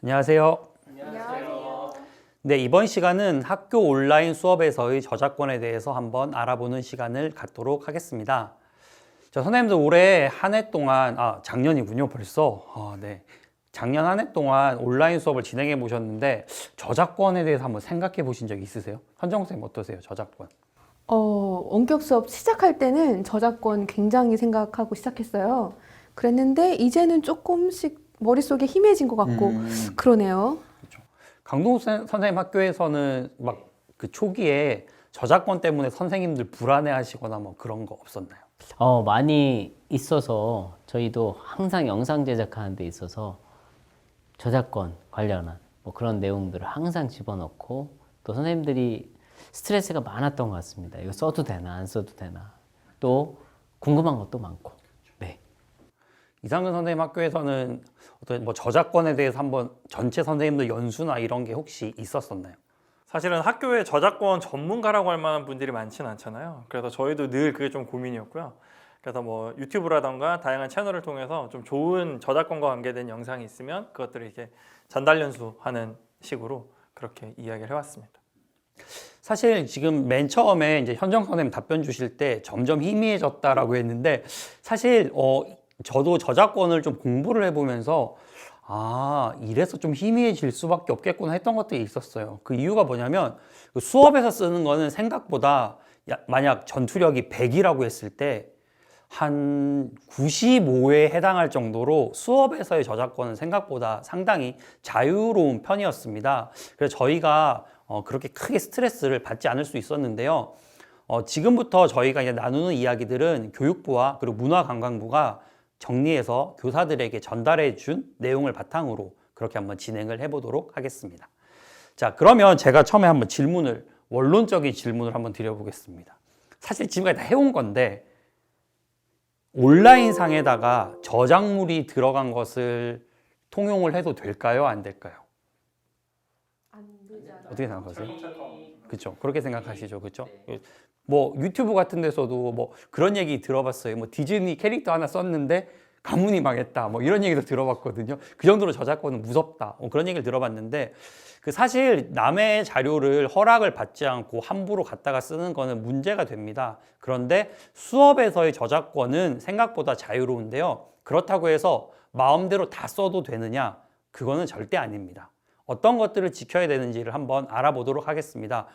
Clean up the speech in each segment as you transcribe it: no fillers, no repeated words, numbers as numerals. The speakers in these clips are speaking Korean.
안녕하세요. 네, 이번 시간은 학교 온라인 수업에서의 저작권에 대해서 한번 알아보는 시간을 갖도록 하겠습니다. 선생님들 올해 한 해 동안, 작년이군요, 벌써. 네. 작년 한 해 동안 온라인 수업을 진행해 보셨는데 저작권에 대해서 한번 생각해 보신 적 있으세요? 현정 선생님 어떠세요, 저작권? 원격 수업 시작할 때는 저작권 굉장히 생각하고 시작했어요. 그랬는데 이제는 조금씩 머릿속에 희미해진 것 같고 그러네요. 그렇죠. 강동욱 선생님 학교에서는 막 그 초기에 저작권 때문에 선생님들 불안해 하시거나 뭐 그런 거 없었나요? 많이 있어서 저희도 항상 영상 제작하는 데 있어서 저작권 관련한 뭐 그런 내용들을 항상 집어넣고 또 선생님들이 스트레스가 많았던 것 같습니다. 이거 써도 되나 안 써도 되나 또 궁금한 것도 많고. 네. 이상근 선생님 학교에서는 어떤 뭐 저작권에 대해서 한번 전체 선생님들 연수나 이런 게 혹시 있었었나요? 사실은 학교에 저작권 전문가라고 할 만한 분들이 많지는 않잖아요. 그래서 저희도 늘 그게 좀 고민이었고요. 그래서 뭐 유튜브라던가 다양한 채널을 통해서 좀 좋은 저작권과 관계된 영상이 있으면 그것들을 이렇게 전달 연수하는 식으로 그렇게 이야기를 해왔습니다. 사실 지금 맨 처음에 이제 현정 선생님 답변 주실 때 점점 희미해졌다라고 했는데 사실 저도 저작권을 좀 공부를 해보면서 이래서 좀 희미해질 수밖에 없겠구나 했던 것들이 있었어요. 그 이유가 뭐냐면 수업에서 쓰는 거는 생각보다 만약 전투력이 100이라고 했을 때 한 95에 해당할 정도로 수업에서의 저작권은 생각보다 상당히 자유로운 편이었습니다. 그래서 저희가 그렇게 크게 스트레스를 받지 않을 수 있었는데요. 지금부터 저희가 이제 나누는 이야기들은 교육부와 그리고 문화관광부가 정리해서 교사들에게 전달해 준 내용을 바탕으로 그렇게 한번 진행을 해보도록 하겠습니다. 자, 그러면 제가 처음에 한번 원론적인 질문을 한번 드려보겠습니다. 사실 지금까지 다 해온 건데 온라인 상에다가 저작물이 들어간 것을 통용을 해도 될까요? 안 될까요? 어떻게 생각하세요? 그렇죠. 그렇게 생각하시죠. 그렇죠? 뭐 유튜브 같은 데서도 뭐 그런 얘기 들어봤어요. 뭐 디즈니 캐릭터 하나 썼는데 가문이 망했다. 뭐 이런 얘기도 들어봤거든요. 그 정도로 저작권은 무섭다. 그런 얘기를 들어봤는데 사실 남의 자료를 허락을 받지 않고 함부로 갖다가 쓰는 거는 문제가 됩니다. 그런데 수업에서의 저작권은 생각보다 자유로운데요. 그렇다고 해서 마음대로 다 써도 되느냐? 그거는 절대 아닙니다. 어떤 것들을 지켜야 되는지를 한번 알아보도록 하겠습니다.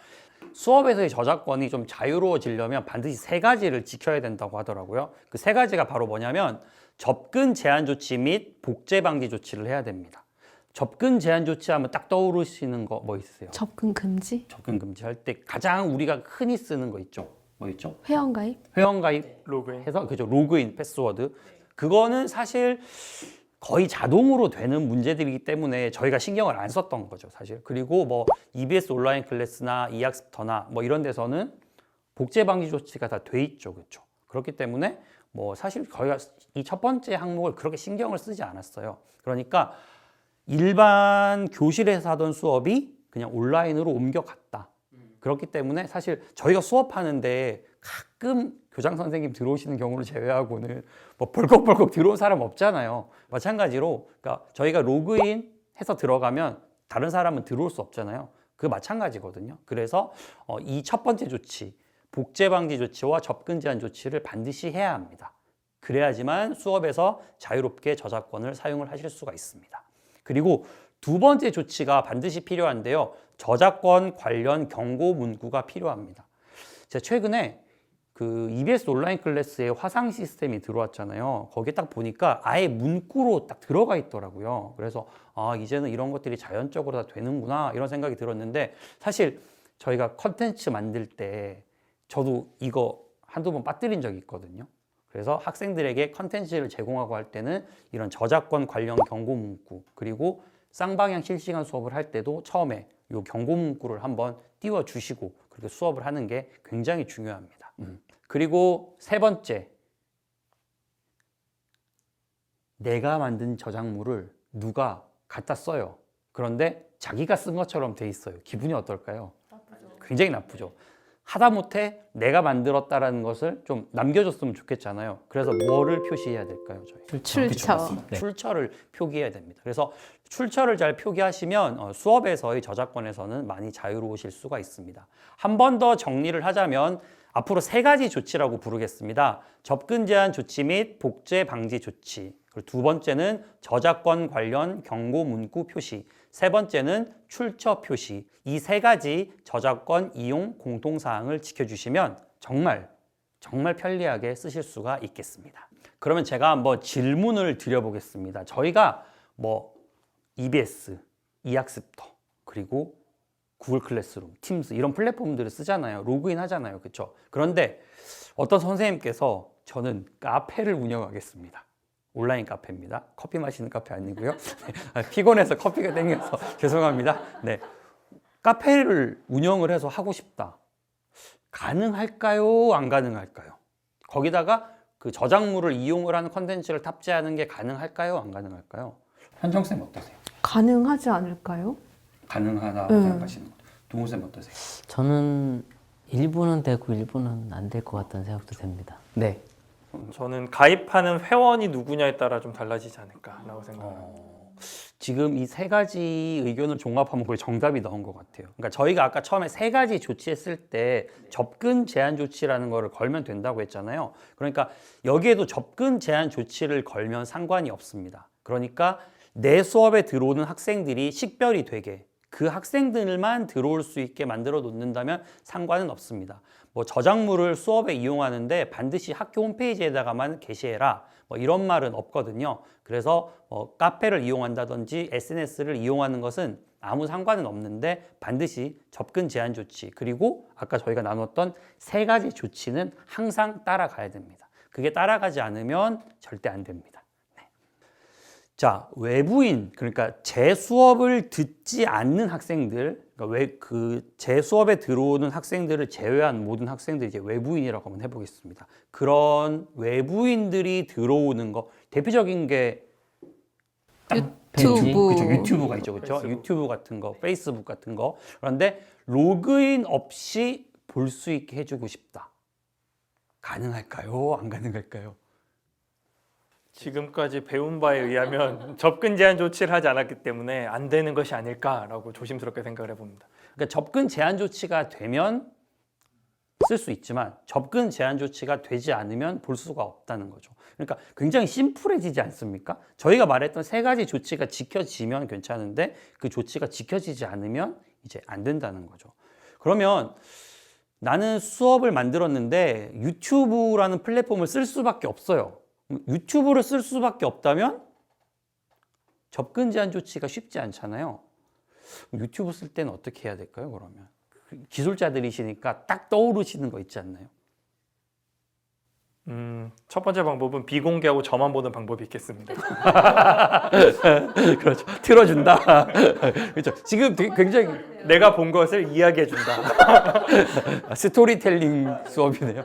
수업에서의 저작권이 좀 자유로워지려면 반드시 3가지를 지켜야 된다고 하더라고요. 그 3가지가 바로 뭐냐면 접근 제한 조치 및 복제 방지 조치를 해야 됩니다. 접근 제한 조치하면 딱 떠오르시는 거 뭐 있으세요? 접근 금지? 접근 금지 할 때 가장 우리가 흔히 쓰는 거 있죠? 뭐 있죠? 회원가입? 회원가입 로그인. 해서 그죠? 로그인 패스워드. 그거는 사실 거의 자동으로 되는 문제들이기 때문에 저희가 신경을 안 썼던 거죠, 사실. 그리고 뭐 EBS 온라인 클래스나 이학습터나 뭐 이런 데서는 복제 방지 조치가 다 돼 있죠, 그렇죠? 그렇기 때문에 뭐 사실 저희가 이 첫 번째 항목을 그렇게 신경을 쓰지 않았어요. 그러니까 일반 교실에서 하던 수업이 그냥 온라인으로 옮겨갔다. 그렇기 때문에 사실 저희가 수업하는데 가끔 교장 선생님 들어오시는 경우를 제외하고는 뭐 벌컥벌컥 들어온 사람 없잖아요. 마찬가지로 그러니까 저희가 로그인 해서 들어가면 다른 사람은 들어올 수 없잖아요. 그 마찬가지거든요. 그래서 이 첫 번째 조치, 복제 방지 조치와 접근 제한 조치를 반드시 해야 합니다. 그래야지만 수업에서 자유롭게 저작권을 사용을 하실 수가 있습니다. 그리고 2번째 조치가 반드시 필요한데요. 저작권 관련 경고 문구가 필요합니다. 제가 최근에 그 EBS 온라인 클래스에 화상 시스템이 들어왔잖아요. 거기에 딱 보니까 아예 문구로 딱 들어가 있더라고요. 그래서 이제는 이런 것들이 자연적으로 다 되는구나 이런 생각이 들었는데 사실 저희가 컨텐츠 만들 때 저도 이거 한두 번 빠뜨린 적이 있거든요. 그래서 학생들에게 컨텐츠를 제공하고 할 때는 이런 저작권 관련 경고 문구 그리고 쌍방향 실시간 수업을 할 때도 처음에 이 경고 문구를 한번 띄워주시고 그렇게 수업을 하는 게 굉장히 중요합니다. 그리고 3번째, 내가 만든 저작물을 누가 갖다 써요. 그런데 자기가 쓴 것처럼 돼 있어요. 기분이 어떨까요? 굉장히 나쁘죠. 하다못해 내가 만들었다라는 것을 좀 남겨줬으면 좋겠잖아요. 그래서 뭐를 표시해야 될까요, 저희? 출처. 네. 출처를 표기해야 됩니다. 그래서 출처를 잘 표기하시면 수업에서의 저작권에서는 많이 자유로우실 수가 있습니다. 한 번 더 정리를 하자면 앞으로 3가지 조치라고 부르겠습니다. 접근 제한 조치 및 복제 방지 조치. 그리고 두 번째는 저작권 관련 경고 문구 표시. 세 번째는 출처 표시. 이 3가지 저작권 이용 공통사항을 지켜주시면 정말 편리하게 쓰실 수가 있겠습니다. 그러면 제가 한번 질문을 드려보겠습니다. 저희가 뭐 EBS, 이학습터, 그리고 구글 클래스룸, 팀스 이런 플랫폼들을 쓰잖아요. 로그인 하잖아요. 그렇죠? 그런데 어떤 선생님께서 저는 카페를 운영하겠습니다. 온라인 카페입니다. 커피 마시는 카페 아니고요. 피곤해서 커피가 땡겨서 죄송합니다. 네. 카페를 운영을 해서 하고 싶다. 가능할까요? 안 가능할까요? 거기다가 그 저작물을 이용을 하는 컨텐츠를 탑재하는 게 가능할까요? 안 가능할까요? 현정쌤 어떠세요? 가능하지 않을까요? 가능하다고 생각하시는 거. 동호쌤 어떠세요? 저는 일부는 되고 일부는 안 될 것 같다는 생각도 됩니다. 네. 저는 가입하는 회원이 누구냐에 따라 좀 달라지지 않을까라고 생각합니다. 지금 이 3가지 의견을 종합하면 거의 정답이 나온 것 같아요. 그러니까 저희가 아까 처음에 3가지 조치했을 때 접근 제한 조치라는 거를 걸면 된다고 했잖아요. 그러니까 여기에도 접근 제한 조치를 걸면 상관이 없습니다. 그러니까 내 수업에 들어오는 학생들이 식별이 되게 그 학생들만 들어올 수 있게 만들어 놓는다면 상관은 없습니다. 뭐 저작물을 수업에 이용하는데 반드시 학교 홈페이지에다가만 게시해라. 뭐 이런 말은 없거든요. 그래서 카페를 이용한다든지 SNS를 이용하는 것은 아무 상관은 없는데 반드시 접근 제한 조치 그리고 아까 저희가 나눴던 3가지 조치는 항상 따라가야 됩니다. 그게 따라가지 않으면 절대 안 됩니다. 네. 자, 외부인 그러니까 제 수업을 듣지 않는 학생들 그러니까 제 수업에 들어오는 학생들을 제외한 모든 학생들이 이제 외부인이라고 한번 해보겠습니다. 그런 외부인들이 들어오는 거 대표적인 게 유튜브. 그쵸, 유튜브가 있죠, 그렇죠? 유튜브 같은 거, 페이스북 같은 거. 그런데 로그인 없이 볼 수 있게 해주고 싶다. 가능할까요? 안 가능할까요? 지금까지 배운 바에 의하면 접근 제한 조치를 하지 않았기 때문에 안 되는 것이 아닐까라고 조심스럽게 생각을 해봅니다. 그러니까 접근 제한 조치가 되면 쓸 수 있지만 접근 제한 조치가 되지 않으면 볼 수가 없다는 거죠. 그러니까 굉장히 심플해지지 않습니까? 저희가 말했던 3가지 조치가 지켜지면 괜찮은데 그 조치가 지켜지지 않으면 이제 안 된다는 거죠. 그러면 나는 수업을 만들었는데 유튜브라는 플랫폼을 쓸 수밖에 없어요. 유튜브를 쓸 수밖에 없다면 접근 제한 조치가 쉽지 않잖아요. 유튜브 쓸 때는 어떻게 해야 될까요, 그러면? 기술자들이시니까 딱 떠오르시는 거 있지 않나요? 첫 번째 방법은 비공개하고 저만 보는 방법이 있겠습니다. 그렇죠. 틀어준다. 그렇죠. 지금 되게 굉장히 내가 본 것을 이야기해준다. 스토리텔링 수업이네요.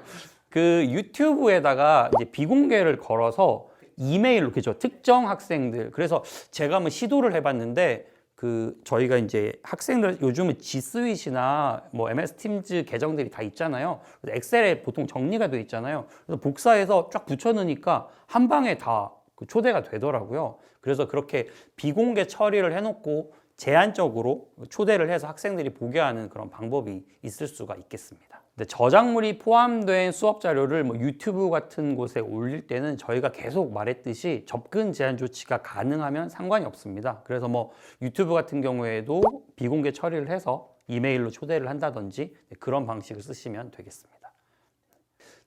그 유튜브에다가 이제 비공개를 걸어서 이메일로 그죠 특정 학생들 그래서 제가 한번 시도를 해봤는데 그 저희가 이제 학생들 요즘은 G 스윗이나 뭐 MS 팀즈 계정들이 다 있잖아요. 그래서 엑셀에 보통 정리가 돼 있잖아요. 그래서 복사해서 쫙 붙여놓으니까 한 방에 다 그 초대가 되더라고요. 그래서 그렇게 비공개 처리를 해놓고 제한적으로 초대를 해서 학생들이 보게 하는 그런 방법이 있을 수가 있겠습니다. 근데 저작물이 포함된 수업 자료를 뭐 유튜브 같은 곳에 올릴 때는 저희가 계속 말했듯이 접근 제한 조치가 가능하면 상관이 없습니다. 그래서 뭐 유튜브 같은 경우에도 비공개 처리를 해서 이메일로 초대를 한다든지 그런 방식을 쓰시면 되겠습니다.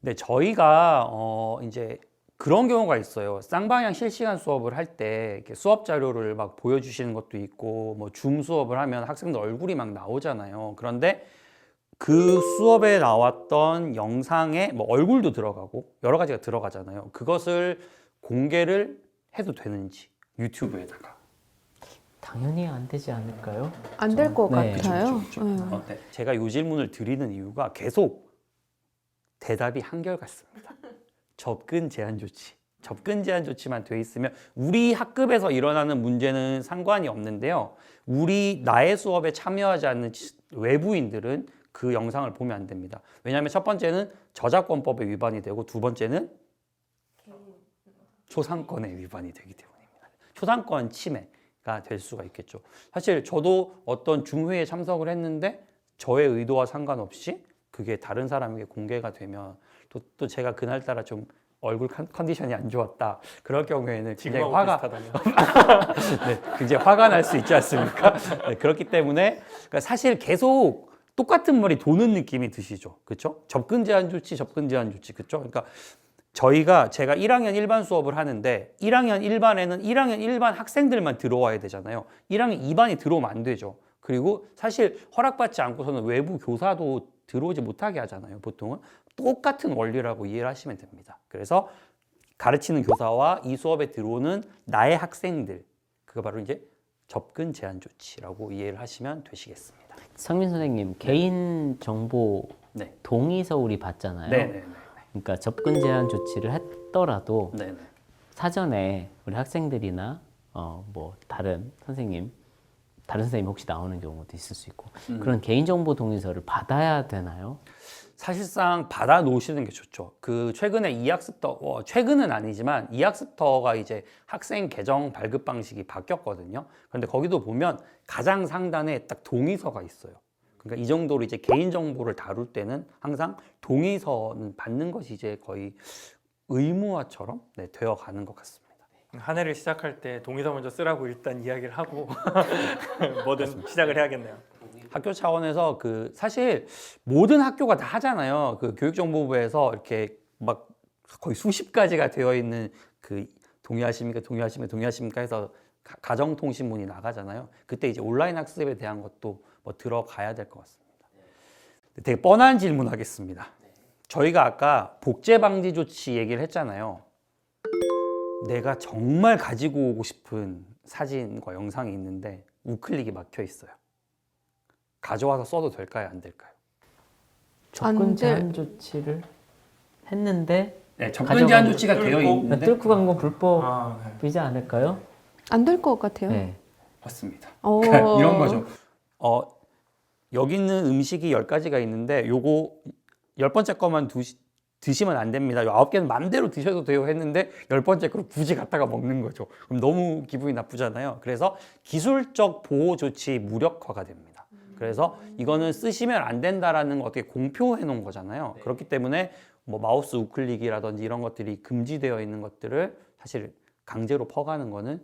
근데 저희가 이제 그런 경우가 있어요. 쌍방향 실시간 수업을 할 때 수업 자료를 막 보여주시는 것도 있고 뭐 줌 수업을 하면 학생들 얼굴이 막 나오잖아요. 그런데 그 수업에 나왔던 영상에 뭐 얼굴도 들어가고 여러 가지가 들어가잖아요. 그것을 공개를 해도 되는지 유튜브에다가 당연히 안 되지 않을까요? 안 될 것 네. 같아요. 네. 제가 이 질문을 드리는 이유가 계속 대답이 한결같습니다. 접근 제한 조치. 접근 제한 조치만 돼 있으면 우리 학급에서 일어나는 문제는 상관이 없는데요. 나의 수업에 참여하지 않는 외부인들은 그 영상을 보면 안 됩니다. 왜냐하면 첫 번째는 저작권법에 위반이 되고 두 번째는 초상권에 위반이 되기 때문입니다. 초상권 침해가 될 수가 있겠죠. 사실 저도 어떤 중회에 참석을 했는데 저의 의도와 상관없이 그게 다른 사람에게 공개가 되면 또 제가 그날따라 좀 얼굴 컨디션이 안 좋았다. 그럴 경우에는 굉장히 지금하고 화가 비슷하다면. 네, 굉장히 화가 날 수 있지 않습니까? 네, 그렇기 때문에 그러니까 사실 계속 똑같은 말이 도는 느낌이 드시죠. 그렇죠? 접근 제한 조치, 그렇죠? 그러니까 제가 1학년 일반 수업을 하는데 1학년 1반에는 1학년 일반 학생들만 들어와야 되잖아요. 1학년 2반이 들어오면 안 되죠. 그리고 사실 허락받지 않고서는 외부 교사도 들어오지 못하게 하잖아요. 보통은 똑같은 원리라고 이해를 하시면 됩니다. 그래서 가르치는 교사와 이 수업에 들어오는 나의 학생들, 그거 바로 이제 접근 제한 조치라고 이해를 하시면 되시겠습니다. 상민 선생님, 개인 정보 네. 동의서 우리 받잖아요. 네네네. 그러니까 접근 제한 조치를 했더라도 네네. 사전에 우리 학생들이나 뭐 다른 선생님 혹시 나오는 경우도 있을 수 있고 그런 개인정보 동의서를 받아야 되나요? 사실상 받아 놓으시는 게 좋죠. 최근에 이학습터, 최근은 아니지만 이학습터가 이제 학생 계정 발급 방식이 바뀌었거든요. 그런데 거기도 보면 가장 상단에 딱 동의서가 있어요. 그러니까 이 정도로 이제 개인 정보를 다룰 때는 항상 동의서는 받는 것이 이제 거의 의무화처럼 되어 가는 것 같습니다. 한 해를 시작할 때 동의서 먼저 쓰라고 일단 이야기를 하고 뭐든 시작을 해야겠네요. 학교 차원에서 사실 모든 학교가 다 하잖아요. 교육정보부에서 이렇게 막 거의 수십 가지가 되어 있는 동의하십니까 해서 가정통신문이 나가잖아요. 그때 이제 온라인 학습에 대한 것도 뭐 들어가야 될 것 같습니다. 되게 뻔한 질문 하겠습니다. 저희가 아까 복제 방지 조치 얘기를 했잖아요. 내가 정말 가지고 오고 싶은 사진과 영상이 있는데 우클릭이 막혀 있어요. 가져와서 써도 될까요? 안 될까요? 접근 제한 조치를 했는데 네, 접근 제한 조치가 되어 그러니까 있는데 뚫고 간 건 불법이지 않을까요? 안 될 것 같아요. 네. 맞습니다. 어. 그러니까 이런 거죠. 여기 있는 음식이 10가지가 있는데 요거 10번째 거만 드시면 안 됩니다. 요 9개는 맘대로 드셔도 돼요 했는데 10번째 거를 굳이 갖다가 먹는 거죠. 그럼 너무 기분이 나쁘잖아요. 그래서 기술적 보호 조치 무력화가 됩니다. 그래서 이거는 쓰시면 안 된다라는 거 어떻게 공표해 놓은 거잖아요. 그렇기 때문에 뭐 마우스 우클릭이라든지 이런 것들이 금지되어 있는 것들을 사실 강제로 퍼가는 거는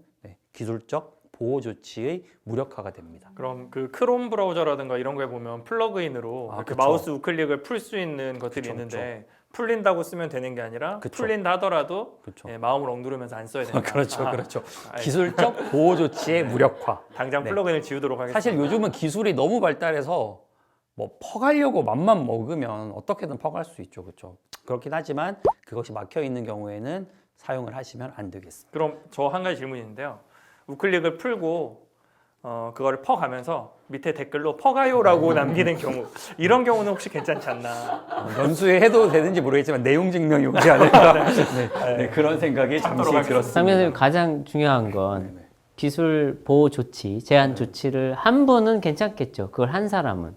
기술적 보호 조치의 무력화가 됩니다. 그럼 크롬 브라우저라든가 이런 거에 보면 플러그인으로 이렇게 그쵸. 마우스 우클릭을 풀 수 있는 것들이 그쵸, 있는데 풀린다고 쓰면 되는 게 아니라 그쵸. 풀린다 하더라도 그렇죠. 마음을 엉두르면서 안 써야 된다. 그렇죠, 아, 그렇죠. 알겠습니다. 기술적 보호 조치의 무력화. 당장 네. 플러그인을 지우도록 하겠습니다. 사실 요즘은 기술이 너무 발달해서 뭐 퍼가려고 맘만 먹으면 어떻게든 퍼갈 수 있죠, 그렇죠. 그렇긴 하지만 그것이 막혀 있는 경우에는 사용을 하시면 안 되겠습니다. 그럼 저 한 가지 질문이 있는데요. 우클릭을 풀고 그거를 퍼가면서 밑에 댓글로 퍼가요라고 남기는 경우 이런 경우는 혹시 괜찮지 않나? 연수에 해도 되는지 모르겠지만 내용 증명이 오지 않을까 그런 생각이 잠시 하겠습니다. 들었습니다. 상민 선생님 가장 중요한 건 기술 보호 조치, 제한 조치를 한 분은 괜찮겠죠. 그걸 한 사람은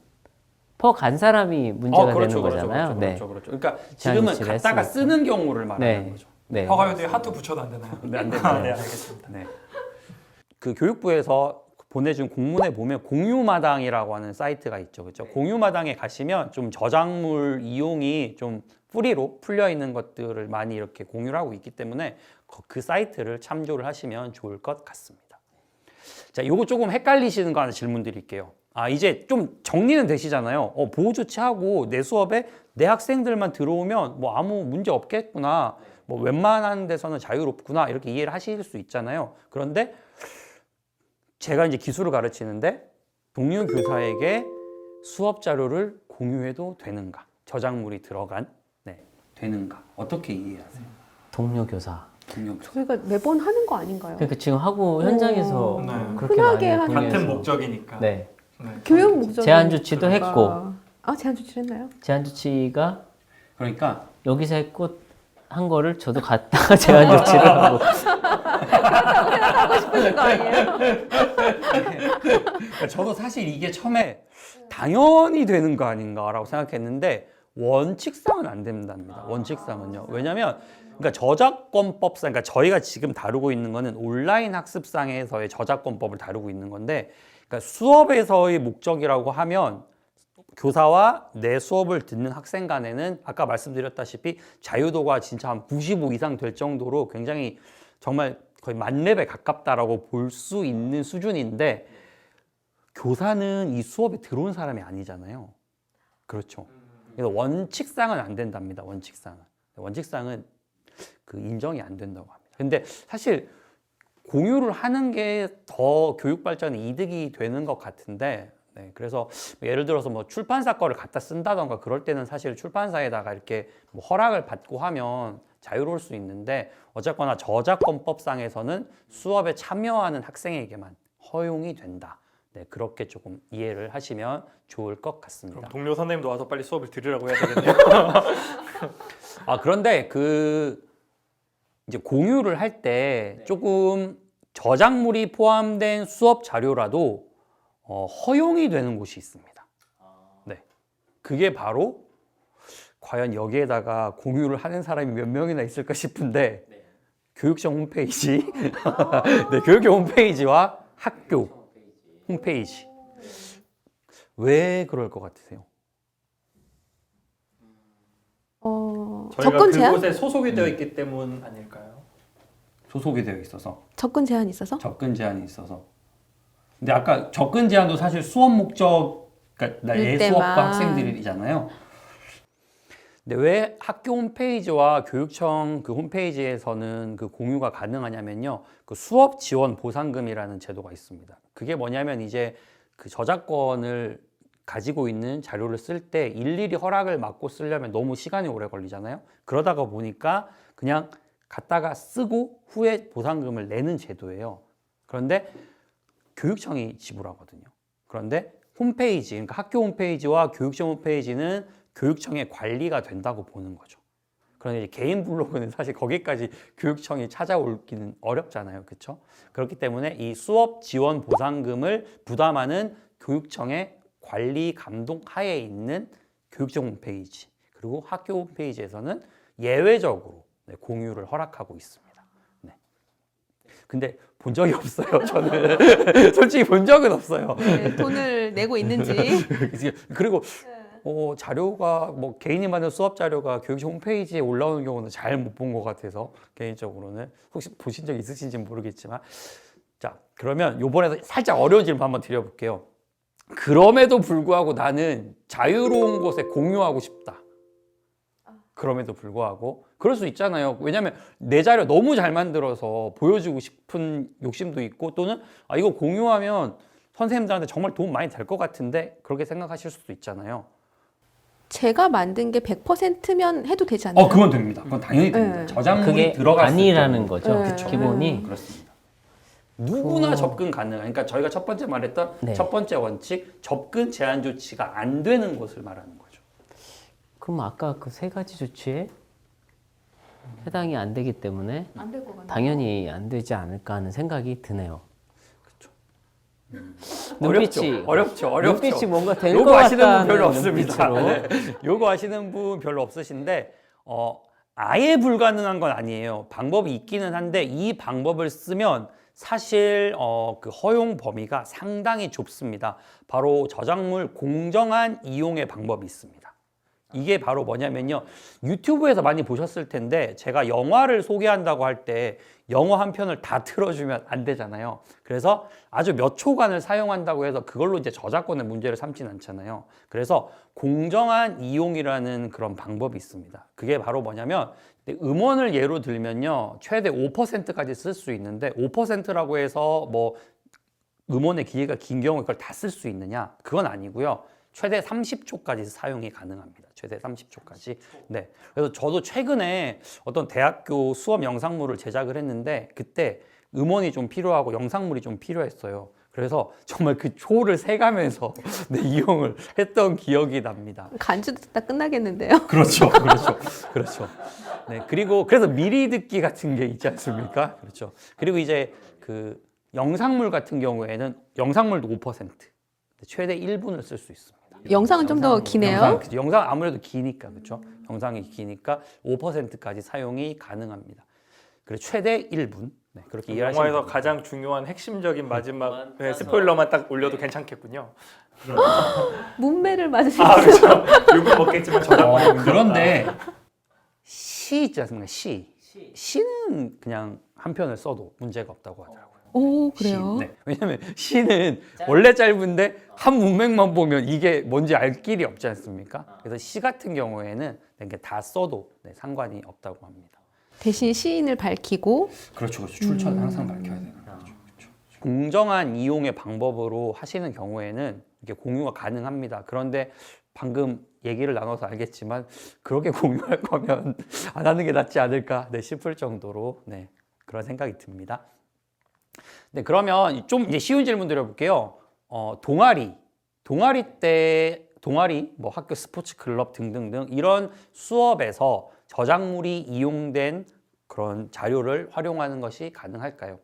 퍼간 사람이 문제가 되는 거잖아요. 그렇죠. 그러니까 제한 지금은 조치를 갖다가 했으니까. 쓰는 경우를 말하는 네. 거죠. 네. 퍼가요도에 하트 붙여도 안 되나요? 네, 안 됩니다. 네, 알겠습니다. 네. 교육부에서 보내준 공문에 보면 공유마당이라고 하는 사이트가 있죠. 그렇죠? 공유마당에 가시면 좀 저작물 이용이 좀 프리로 풀려 있는 것들을 많이 이렇게 공유를 하고 있기 때문에 그 사이트를 참조를 하시면 좋을 것 같습니다. 자, 요거 조금 헷갈리시는 거 하나 질문 드릴게요. 이제 좀 정리는 되시잖아요. 보호 조치하고 내 수업에 내 학생들만 들어오면 뭐 아무 문제 없겠구나. 뭐 웬만한 데서는 자유롭구나. 이렇게 이해를 하실 수 있잖아요. 그런데 제가 이제 기술을 가르치는데 동료 교사에게 수업 자료를 공유해도 되는가? 저작물이 들어간 되는가? 어떻게 이해하세요? 동료 교사. 동료 교사. 저희가 매번 하는 거 아닌가요? 그러니까 지금 하고 현장에서 네. 그렇게 흔하게 많이 하는 공유해서. 같은 목적이니까. 네. 네. 교육 목적 제한 조치도 했고. 제한 조치를 했나요? 제한 조치가 그러니까 여기서 했고 한 거를 저도 갔다가 제한 조치를 하고 하고 싶으신 거 아니에요? 저도 사실 이게 처음에 당연히 되는 거 아닌가라고 생각했는데 원칙상은 안 된답니다. 원칙상은요. 왜냐하면 그러니까 저작권법상, 그러니까 저희가 지금 다루고 있는 거는 온라인 학습상에서의 저작권법을 다루고 있는 건데, 그러니까 수업에서의 목적이라고 하면 교사와 내 수업을 듣는 학생 간에는 아까 말씀드렸다시피 자유도가 진짜 한 95 이상 될 정도로 굉장히 정말 거의 만렙에 가깝다라고 볼 수 있는 수준인데, 교사는 이 수업에 들어온 사람이 아니잖아요. 그렇죠. 그래서 원칙상은 안 된답니다. 원칙상은 그 인정이 안 된다고 합니다. 근데 사실 공유를 하는 게 더 교육 발전에 이득이 되는 것 같은데, 네, 그래서 예를 들어서 뭐 출판사 거를 갖다 쓴다던가 그럴 때는 사실 출판사에다가 이렇게 뭐 허락을 받고 하면 자유로울 수 있는데, 어쨌거나 저작권법상에서는 수업에 참여하는 학생에게만 허용이 된다. 네, 그렇게 조금 이해를 하시면 좋을 것 같습니다. 그럼 동료 선생님도 와서 빨리 수업을 들으라고 해야 되겠네요. 그런데 이제 공유를 할 때 조금 저작물이 포함된 수업 자료라도 허용이 되는 곳이 있습니다. 네, 그게 바로 과연 여기에다가 공유를 하는 사람이 몇 명이나 있을까 싶은데, 교육청 홈페이지, 네, 교육청 홈페이지와 학교 홈페이지. 왜 그럴 것 같으세요? 저희가 접근 제한? 그곳에 소속이 되어 있기 때문 아닐까요? 소속이 되어 있어서, 접근 제한이 있어서? 접근 제한이 있어서. 근데 아까 접근 제한도 사실 수업 목적, 그러니까 내 때만. 수업과 학생들이잖아요. 근데 왜 학교 홈페이지와 교육청 그 홈페이지에서는 그 공유가 가능하냐면요, 그 수업 지원 보상금이라는 제도가 있습니다. 그게 뭐냐면 이제 그 저작권을 가지고 있는 자료를 쓸 때 일일이 허락을 받고 쓰려면 너무 시간이 오래 걸리잖아요. 그러다가 보니까 그냥 갖다가 쓰고 후에 보상금을 내는 제도예요. 그런데 교육청이 지불하거든요. 그런데 홈페이지, 그러니까 학교 홈페이지와 교육청 홈페이지는 교육청의 관리가 된다고 보는 거죠. 그런데 이제 개인 블로그는 사실 거기까지 교육청이 찾아오기는 어렵잖아요. 그렇죠? 그렇기 때문에 이 수업 지원 보상금을 부담하는 교육청의 관리 감독 하에 있는 교육청 홈페이지, 그리고 학교 홈페이지에서는 예외적으로 공유를 허락하고 있습니다. 네. 근데 본 적이 없어요. 저는 솔직히 본 적은 없어요. 네, 돈을 내고 있는지. 그리고 자료가 뭐 개인이 만든 수업 자료가 교육청 홈페이지에 올라오는 경우는 잘 못 본 것 같아서, 개인적으로는 혹시 보신 적 있으신지 모르겠지만, 자, 그러면 요번에 살짝 어려운 질문 한번 드려볼게요. 그럼에도 불구하고 나는 자유로운 곳에 공유하고 싶다. 그럼에도 불구하고 그럴 수 있잖아요. 왜냐하면 내 자료 너무 잘 만들어서 보여주고 싶은 욕심도 있고, 또는 이거 공유하면 선생님들한테 정말 도움 많이 될 것 같은데, 그렇게 생각하실 수도 있잖아요. 제가 만든 게 100%면 해도 되지 않나요? 그건 됩니다. 그건 당연히 됩니다. 네. 저작물이 그게 들어갔을 아니라는 경우. 거죠. 네. 기본이. 그렇습니다. 누구나 접근 가능한, 그러니까 저희가 첫 번째 말했던 네. 첫 번째 원칙, 접근 제한 조치가 안 되는 것을 말하는 거죠. 그럼 아까 그 세 가지 조치에 해당이 안 되기 때문에 안 될 것 같아요. 당연히 안 되지 않을까 하는 생각이 드네요. 어렵죠. 눈빛이 뭔가 되는 것 요거 아시는 분 같다는 별로 없습니다. 눈빛으로. 네. 요거 아시는 분 별로 없으신데, 아예 불가능한 건 아니에요. 방법이 있기는 한데, 이 방법을 쓰면 사실 그 허용 범위가 상당히 좁습니다. 바로 저작물 공정한 이용의 방법이 있습니다. 이게 바로 뭐냐면요, 유튜브에서 많이 보셨을 텐데, 제가 영화를 소개한다고 할 때 영화 한 편을 다 틀어주면 안 되잖아요. 그래서 아주 몇 초간을 사용한다고 해서 그걸로 이제 저작권의 문제를 삼진 않잖아요. 그래서 공정한 이용이라는 그런 방법이 있습니다. 그게 바로 뭐냐면, 음원을 예로 들면요, 최대 5%까지 쓸 수 있는데, 5%라고 해서 뭐 음원의 기계가 긴 경우에 그걸 다 쓸 수 있느냐? 그건 아니고요. 최대 30초까지 사용이 가능합니다. 최대 30초까지. 네. 그래서 저도 최근에 어떤 대학교 수업 영상물을 제작을 했는데, 그때 음원이 좀 필요하고 영상물이 좀 필요했어요. 그래서 정말 그 초를 세가면서 네, 이용을 했던 기억이 납니다. 간주 듣다 끝나겠는데요. 그렇죠. 네. 그리고 그래서 미리 듣기 같은 게 있지 않습니까? 그렇죠. 그리고 이제 그 영상물 같은 경우에는 영상물도 5%. 최대 1분을 쓸 수 있습니다. 영상은 좀 더 기네요. 영상 아무래도 기니까 그렇죠. 영상이 기니까 5%까지 사용이 가능합니다. 그래서 최대 1분. 네, 그렇게 이해하시면 영화에서 됩니다. 가장 중요한 핵심적인 마지막 스포일러만 딱 올려도 괜찮겠군요. 문매를 맞으시죠? 아 그렇죠. 욕은 먹겠지만 저작권의 문제가 그런데 시 있지 않습니까? 시는 그냥 한 편을 써도 문제가 없다고 하더라고요. 오, 그래요? 시. 네. 왜냐면 시는 원래 짧은데 한 문맥만 보면 이게 뭔지 알 길이 없지 않습니까? 그래서 시 같은 경우에는 이게 다 써도 네, 상관이 없다고 합니다. 대신 시인을 밝히고 그렇죠. 출처는 항상 밝혀야 되는 거죠. 그렇죠. 공정한 이용의 방법으로 하시는 경우에는 이게 공유가 가능합니다. 그런데 방금 얘기를 나눠서 알겠지만 그렇게 공유할 거면 안 하는 게 낫지 않을까 네, 싶을 정도로 네, 그런 생각이 듭니다. 네, 그러면 좀 이제 쉬운 질문 드려볼게요. 동아리 뭐 학교 스포츠 클럽 등등등 이런 수업에서 저작물이 이용된 그런 자료를 활용하는 것이 가능할까요?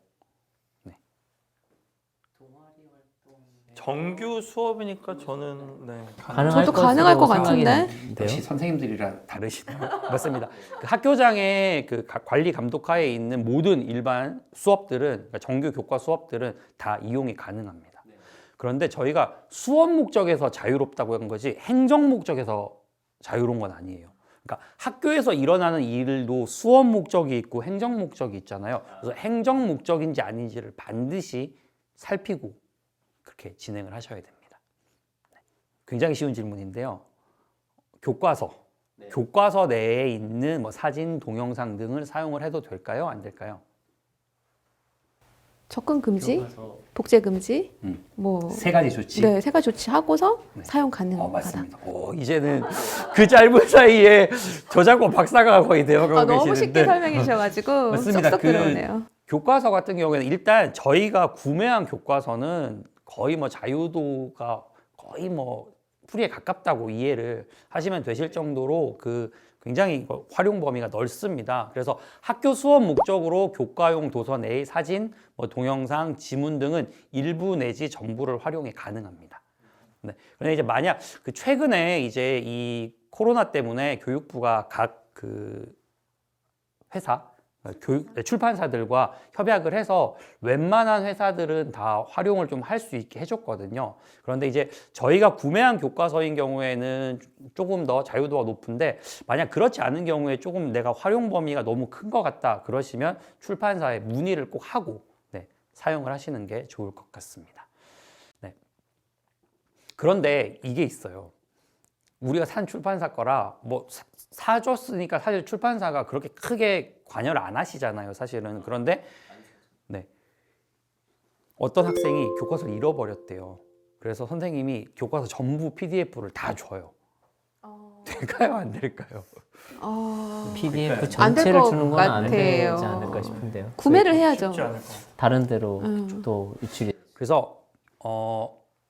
정규 수업이니까 저는 네. 저도 가능할 것 것으로 생각이 같은데? 드는데요. 역시 선생님들이랑 다르시네요. 맞습니다. 그 학교장의 그 관리 감독하에 있는 모든 일반 수업들은 그러니까 정규 교과 수업들은 다 이용이 가능합니다. 그런데 저희가 수업 목적에서 자유롭다고 한 거지 행정 목적에서 자유로운 건 아니에요. 그러니까 학교에서 일어나는 일도 수업 목적이 있고 행정 목적이 있잖아요. 그래서 행정 목적인지 아닌지를 반드시 살피고 그렇게 진행을 하셔야 됩니다. 굉장히 쉬운 질문인데요. 교과서 내에 있는 뭐 사진, 동영상 등을 사용을 해도 될까요? 안 될까요? 접근 금지, 복제 금지, 뭐 세 가지 조치. 네, 세 가지 조치하고서 사용 가능하다. 맞습니다. 이제는 그 짧은 사이에 저작권 박사가 거의 되어가고 너무 계시는데 쉽게 설명해 주셔가지고 맞습니다. 쏙쏙 들어오네요. 교과서 같은 경우에는 일단 저희가 구매한 교과서는 거의 뭐 자유도가 거의 뭐 풀이에 가깝다고 이해를 하시면 되실 정도로 그 굉장히 활용 범위가 넓습니다. 그래서 학교 수업 목적으로 교과용 도서 내의 사진, 뭐 동영상, 지문 등은 일부 내지 전부를 활용이 가능합니다. 네. 그런데 이제 만약 그 최근에 이제 이 코로나 때문에 교육부가 각 그 회사 출판사들과 협약을 해서 웬만한 회사들은 다 활용을 좀 할 수 있게 해줬거든요. 그런데 이제 저희가 구매한 교과서인 경우에는 조금 더 자유도가 높은데 만약 그렇지 않은 경우에 조금 내가 활용 범위가 너무 큰 것 같다 그러시면 출판사에 문의를 꼭 하고 네, 사용을 하시는 게 좋을 것 같습니다. 네. 그런데 이게 있어요. 우리가 산 출판사 거라 뭐 사줬으니까 사실 출판사가 그렇게 크게 관여를 안 하시잖아요, 사실은. 그런데 네. 어떤 학생이 교과서를 잃어버렸대요. 그래서 선생님이 교과서 전부 PDF를 다 줘요. 될까요, 안 될까요? PDF 안될 전체를 것 주는 건 안 되지 같아요. 않을까 싶은데요. 구매를 해야죠. 쉽지 않을 것 같아요. 다른 데로 또 유출이. 그래서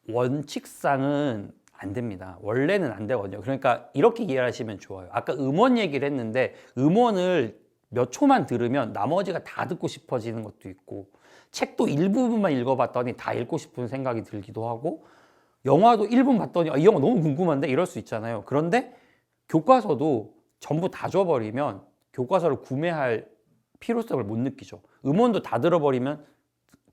원칙상은 안 됩니다. 원래는 안 되거든요. 그러니까 이렇게 이해하시면 좋아요. 아까 음원 얘기를 했는데 음원을 몇 초만 들으면 나머지가 다 듣고 싶어지는 것도 있고 책도 일부분만 읽어봤더니 다 읽고 싶은 생각이 들기도 하고 영화도 1분 봤더니 이 영화 너무 궁금한데 이럴 수 있잖아요. 그런데 교과서도 전부 다 줘버리면 교과서를 구매할 필요성을 못 느끼죠. 음원도 다 들어버리면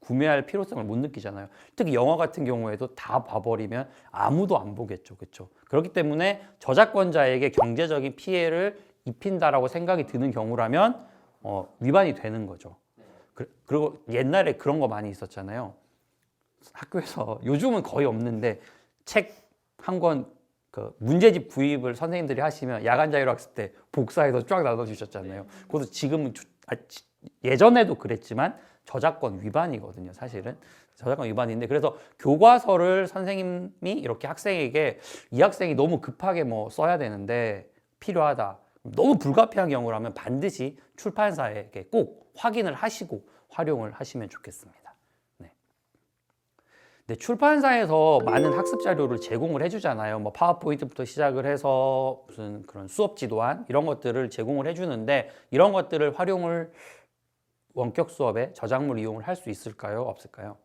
구매할 필요성을 못 느끼잖아요. 특히 영화 같은 경우에도 다 봐버리면 아무도 안 보겠죠. 그렇죠? 그렇기 때문에 저작권자에게 경제적인 피해를 입힌다라고 생각이 드는 경우라면 위반이 되는 거죠. 그리고 옛날에 그런 거 많이 있었잖아요. 학교에서 요즘은 거의 없는데 책 한 권 그 문제집 구입을 선생님들이 하시면 야간 자율학습 때 복사해서 쫙 나눠주셨잖아요. 그것도 지금은 예전에도 그랬지만 저작권 위반이거든요, 사실은. 저작권 위반인데 그래서 교과서를 선생님이 이렇게 학생에게 이 학생이 너무 급하게 뭐 써야 되는데 필요하다. 너무 불가피한 경우라면 반드시 출판사에게 꼭 확인을 하시고 활용을 하시면 좋겠습니다. 네. 네, 출판사에서 많은 학습 자료를 제공을 해주잖아요. 뭐 파워포인트부터 시작을 해서 무슨 그런 수업 지도안 이런 것들을 제공을 해주는데 이런 것들을 활용을 원격 수업에 저작물 이용을 할 수 있을까요? 없을까요?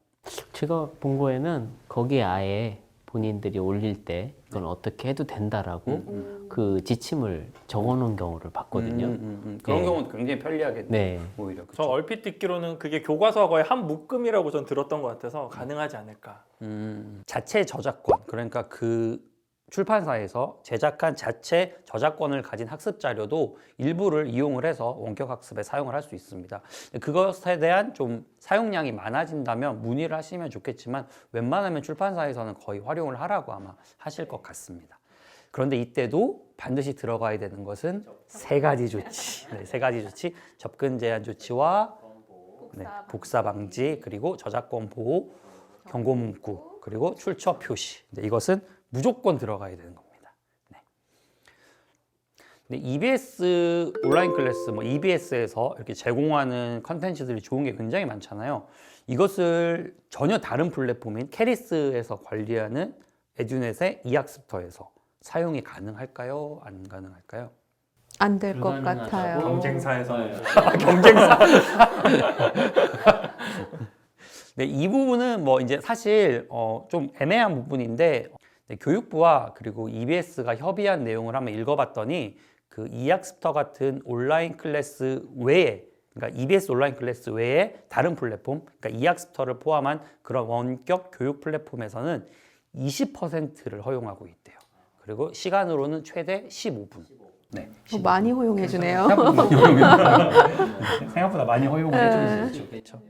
제가 본 거에는 거기에 아예 본인들이 올릴 때 이건 어떻게 해도 된다라고 그 지침을 적어놓은 경우를 봤거든요. 그런 네. 경우는 굉장히 편리하겠네요. 네. 오히려. 저 얼핏 듣기로는 그게 교과서와 거의 한 묶음이라고 전 들었던 것 같아서 가능하지 않을까. 자체 저작권, 그러니까 그 출판사에서 제작한 자체 저작권을 가진 학습 자료도 일부를 이용을 해서 원격 학습에 사용을 할 수 있습니다. 그것에 대한 좀 사용량이 많아진다면 문의를 하시면 좋겠지만 웬만하면 출판사에서는 거의 활용을 하라고 아마 하실 것 같습니다. 그런데 이때도 반드시 들어가야 되는 것은 세 가지 조치. 네, 세 가지 조치. 접근 제한 조치와 복사 방지, 그리고 저작권 보호, 경고 문구, 그리고 출처 표시. 이것은 무조건 들어가야 되는 겁니다. 네. 근데 EBS 온라인 클래스, 뭐 EBS에서 이렇게 제공하는 컨텐츠들이 좋은 게 굉장히 많잖아요. 이것을 전혀 다른 플랫폼인 캐리스에서 관리하는 에듀넷의 이학습터에서 사용이 가능할까요? 안 가능할까요? 안 될 것 불가능하다고. 같아요. 경쟁사에서 경쟁사. 네, 이 부분은 뭐 이제 사실 좀 애매한 부분인데 교육부와 그리고 EBS가 협의한 내용을 한번 읽어봤더니 그 이학습터 같은 온라인 클래스 외에, 그러니까 EBS 온라인 클래스 외에 다른 플랫폼, 그러니까 이학습터를 포함한 그런 원격 교육 플랫폼에서는 20%를 허용하고 있대요. 그리고 시간으로는 최대 15분. 네. 많이 허용해 주네요. 생각보다 많이 허용을 해주는 거죠. 그렇죠.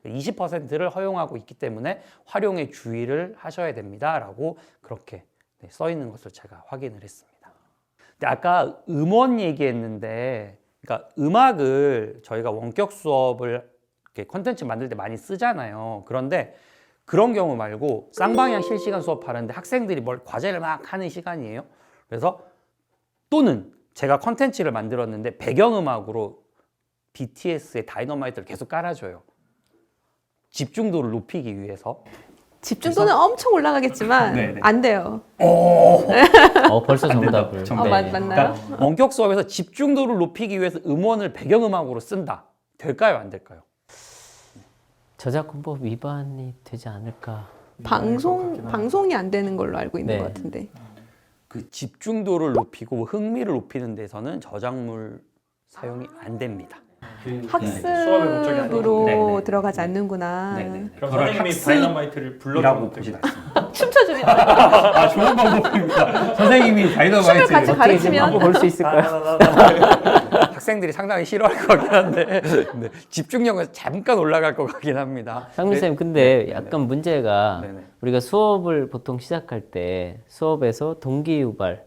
20%를 허용하고 있기 때문에 활용에 주의를 하셔야 됩니다라고 그렇게 써 있는 것을 제가 확인을 했습니다. 근데 아까 음원 얘기했는데, 그러니까 음악을 저희가 원격 수업을 이렇게 콘텐츠 만들 때 많이 쓰잖아요. 그런데 그런 경우 말고 쌍방향 실시간 수업하는데 학생들이 뭘 과제를 막 하는 시간이에요. 그래서 또는 제가 컨텐츠를 만들었는데 배경음악으로 BTS의 다이너마이트를 계속 깔아줘요. 집중도를 높이기 위해서. 집중도는 엄청 올라가겠지만 네네. 안 돼요. 벌써 정답을. 맞나요? 그러니까 원격 수업에서 집중도를 높이기 위해서 음원을 배경음악으로 쓴다. 될까요? 안 될까요? 저작권법 위반이 되지 않을까. 방송이 안 되는 걸로 알고 있는 네. 것 같은데. 그 집중도를 높이고 흥미를 높이는 데서는 저작물 사용이 안 됩니다. 수업의 목적이 학습으로 네네. 들어가지 않는구나. 그럼 선생님이 다이너마이트를 불러주면 보지 어떻게 않습니다. 춤춰줍니다. 아, 좋은 방법입니다. 선생님이 춤을 다이너마이트 같이 가르치면 볼 수 있을까요? 학생들이 상당히 싫어할 것 같긴 한데 네, 집중력은 잠깐 올라갈 것 같긴 합니다. 상민쌤, 근데 약간 문제가 네네. 우리가 수업을 보통 시작할 때 수업에서 동기유발,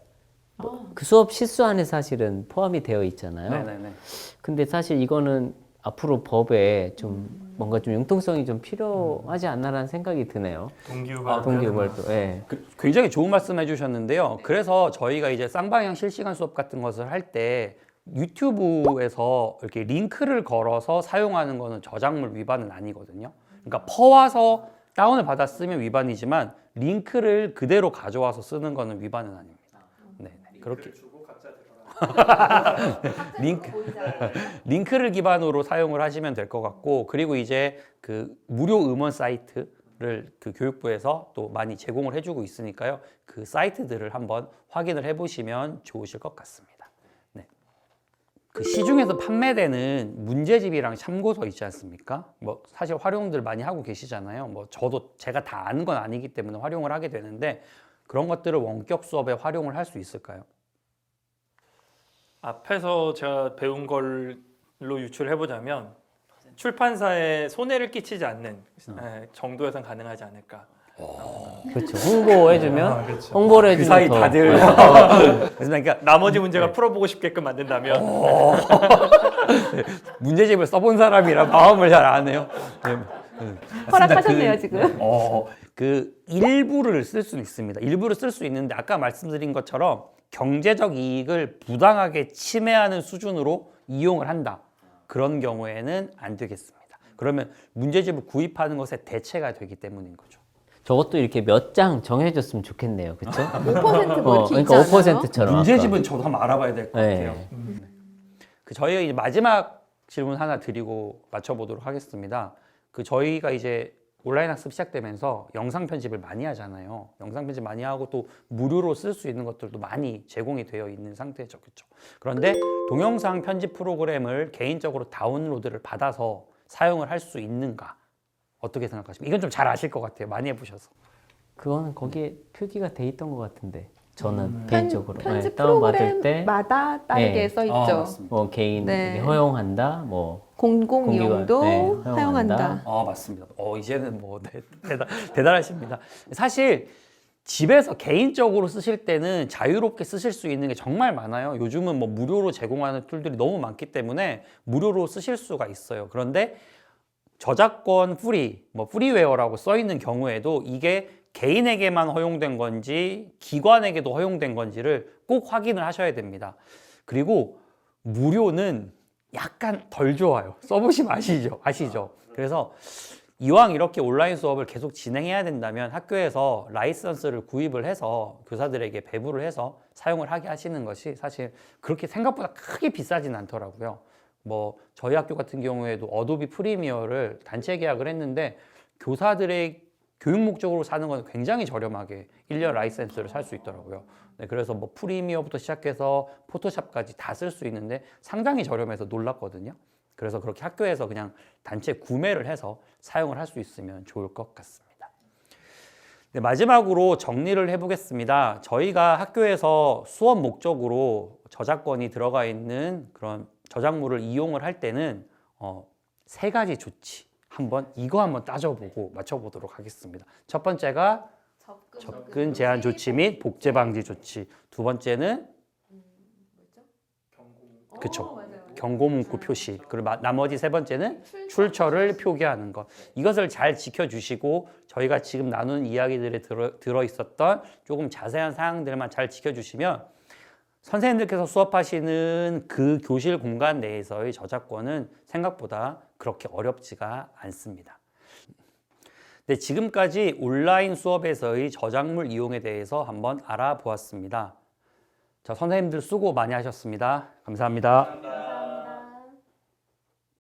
그 수업 실수 안에 사실은 포함이 되어 있잖아요. 네네네. 근데 사실 이거는 앞으로 법에 좀 뭔가 좀 융통성이 좀 필요하지 않나라는 생각이 드네요. 동기유발 동기유발도. 예. 굉장히 좋은 말씀 해주셨는데요. 그래서 저희가 이제 쌍방향 실시간 수업 같은 것을 할 때 유튜브에서 이렇게 링크를 걸어서 사용하는 거는 저작물 위반은 아니거든요. 그러니까 퍼와서 다운을 받아 쓰면 위반이지만 링크를 그대로 가져와서 쓰는 거는 위반은 아닙니다. 네, 그렇게 링크를 기반으로 사용을 하시면 될 것 같고, 그리고 이제 그 무료 음원 사이트를 그 교육부에서 또 많이 제공을 해주고 있으니까요. 그 사이트들을 한번 확인을 해보시면 좋으실 것 같습니다. 네. 그 시중에서 판매되는 문제집이랑 참고서 있지 않습니까? 뭐 사실 활용들 많이 하고 계시잖아요. 뭐 저도 제가 다 아는 건 아니기 때문에 활용을 하게 되는데 그런 것들을 원격 수업에 활용을 할 수 있을까요? 앞에서 제가 배운 걸로 유출해 보자면 출판사에 손해를 끼치지 않는 정도에선 가능하지 않을까. 그렇죠. 홍보해주면 홍보를 그 해주면 사이 더. 다들 그러니까 나머지 문제가 풀어보고 싶게끔 만든다면 문제집을 써본 사람이라 마음을 잘 아네요. 허락하셨네요, 지금. 그 일부를 쓸 수 있습니다. 일부를 쓸 수 있는데 아까 말씀드린 것처럼 경제적 이익을 부당하게 침해하는 수준으로 이용을 한다. 그런 경우에는 안 되겠습니다. 그러면 문제집을 구입하는 것에 대체가 되기 때문인 거죠. 저것도 이렇게 몇 장 정해줬으면 좋겠네요. 그렇죠? 5% 뭐 이렇게 그러니까 있지 않아요? 5%처럼. 문제집은 저도 한번 알아봐야 될 것 네. 같아요. 그 저희가 이제 마지막 질문 하나 드리고 맞춰보도록 하겠습니다. 그 저희가 이제 온라인 학습 시작되면서 영상 편집을 많이 하잖아요. 영상 편집 많이 하고 또 무료로 쓸 수 있는 것들도 많이 제공이 되어 있는 상태죠. 그렇죠? 그런데 동영상 편집 프로그램을 개인적으로 다운로드를 받아서 사용을 할 수 있는가? 어떻게 생각하십니까? 이건 좀 잘 아실 것 같아요. 많이 해보셔서. 그거는 거기에 표기가 돼 있던 것 같은데 저는 편- 개인적으로 편집 다운받을 때 프로그램마다 다르게 네. 써 있죠. 맞습니다. 뭐 개인 네. 허용한다, 뭐 공공 공기관, 이용도 네, 허용한다. 사용한다. 맞습니다. 이제는 뭐 대단하십니다. 사실 집에서 개인적으로 쓰실 때는 자유롭게 쓰실 수 있는 게 정말 많아요. 요즘은 뭐 무료로 제공하는 툴들이 너무 많기 때문에 무료로 쓰실 수가 있어요. 그런데 저작권 프리, 뭐 프리웨어라고 써 있는 경우에도 이게 개인에게만 허용된 건지 기관에게도 허용된 건지를 꼭 확인을 하셔야 됩니다. 그리고 무료는 약간 덜 좋아요. 써보시면 아시죠? 그래서 이왕 이렇게 온라인 수업을 계속 진행해야 된다면 학교에서 라이선스를 구입을 해서 교사들에게 배부를 해서 사용을 하게 하시는 것이 사실 그렇게 생각보다 크게 비싸진 않더라고요. 뭐 저희 학교 같은 경우에도 어도비 프리미어를 단체 계약을 했는데 교사들의 교육 목적으로 사는 건 굉장히 저렴하게 1년 라이센스를 살 수 있더라고요. 네, 그래서 뭐 프리미어부터 시작해서 포토샵까지 다 쓸 수 있는데 상당히 저렴해서 놀랐거든요. 그래서 그렇게 학교에서 그냥 단체 구매를 해서 사용을 할 수 있으면 좋을 것 같습니다. 네, 마지막으로 정리를 해보겠습니다. 저희가 학교에서 수업 목적으로 저작권이 들어가 있는 그런 저작물을 이용을 할 때는 3가지 조치 이거 한번 따져보고 맞춰보도록 하겠습니다. 첫 번째가 접근 제한 조치 및 복제 방지 조치. 두 번째는 그쵸. 경고 문구 표시. 그리고 나머지 3번째는 출처를 표기하는 것. 이것을 잘 지켜주시고 저희가 지금 나눈 이야기들에 들어있었던 조금 자세한 사항들만 잘 지켜주시면 선생님들께서 수업하시는 그 교실 공간 내에서의 저작권은 생각보다 그렇게 어렵지가 않습니다. 네, 지금까지 온라인 수업에서의 저작물 이용에 대해서 한번 알아보았습니다. 자, 선생님들 수고 많이 하셨습니다. 감사합니다.